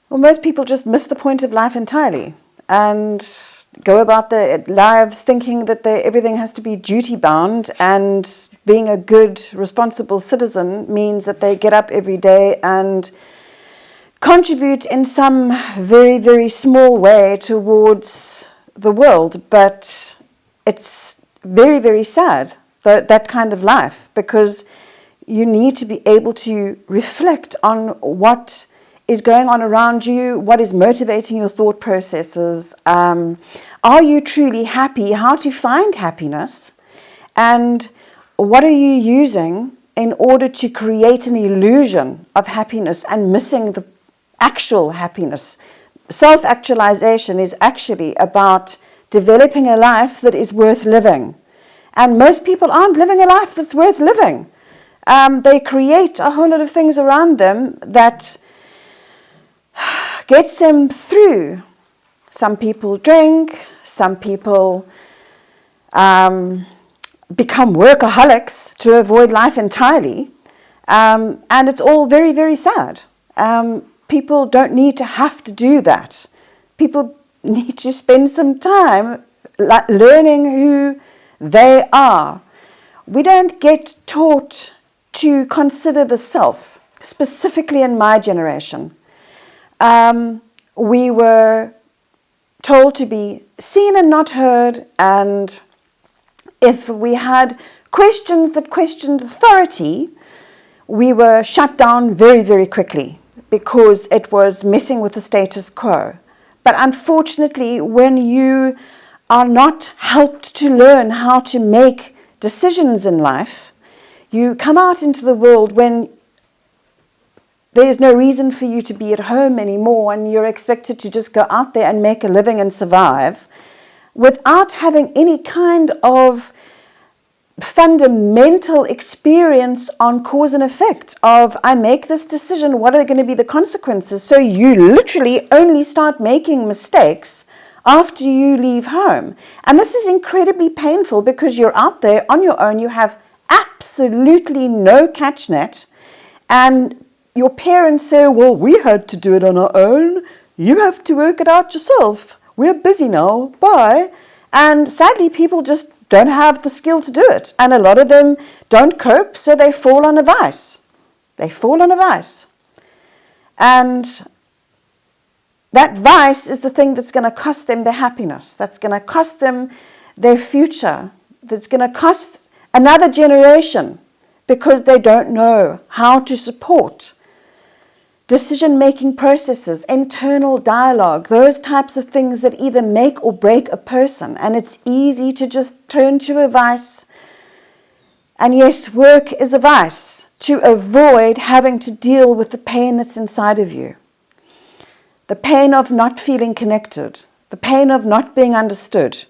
Well, most people just miss the point of life entirely and go about their lives thinking that everything has to be duty-bound, and being a good, responsible citizen means that they get up every day and contribute in some very, very small way towards the world. But it's very, very sad, that kind of life, because you need to be able to reflect on what is going on around you, what is motivating your thought processes. Are you truly happy? How to find happiness? And what are you using in order to create an illusion of happiness and missing the actual happiness? Self-actualization is actually about developing a life that is worth living. And most people aren't living a life that's worth living. They create a whole lot of things around them that gets them through. Some people drink, some people become workaholics to avoid life entirely, and it's all very, very sad. People don't need to have to do that. People need to spend some time learning who they are. We don't get taught to consider the self, specifically in my generation. We were told to be seen and not heard, and if we had questions that questioned authority, we were shut down very, very quickly because it was messing with the status quo. But unfortunately, when you are not helped to learn how to make decisions in life, you come out into the world when there's no reason for you to be at home anymore, and you're expected to just go out there and make a living and survive without having any kind of fundamental experience on cause and effect of, I make this decision, what are going to be the consequences? So you literally only start making mistakes after you leave home. And this is incredibly painful because you're out there on your own, you have absolutely no catch net, and your parents say, well, we had to do it on our own. You have to work it out yourself. We're busy now. Bye. And sadly, people just don't have the skill to do it. And a lot of them don't cope, so they fall on a vice. They fall on a vice. And that vice is the thing that's going to cost them their happiness. That's going to cost them their future. That's going to cost another generation because they don't know how to support decision-making processes, internal dialogue, those types of things that either make or break a person. And it's easy to just turn to a vice. And yes, work is a vice to avoid having to deal with the pain that's inside of you. The pain of not feeling connected, the pain of not being understood.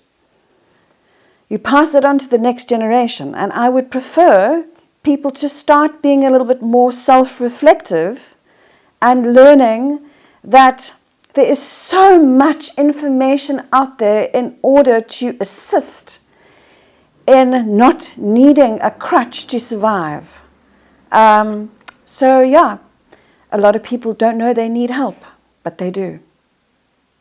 You pass it on to the next generation. And I would prefer people to start being a little bit more self-reflective and learning that there is so much information out there in order to assist in not needing a crutch to survive. So yeah, a lot of people don't know they need help, but they do.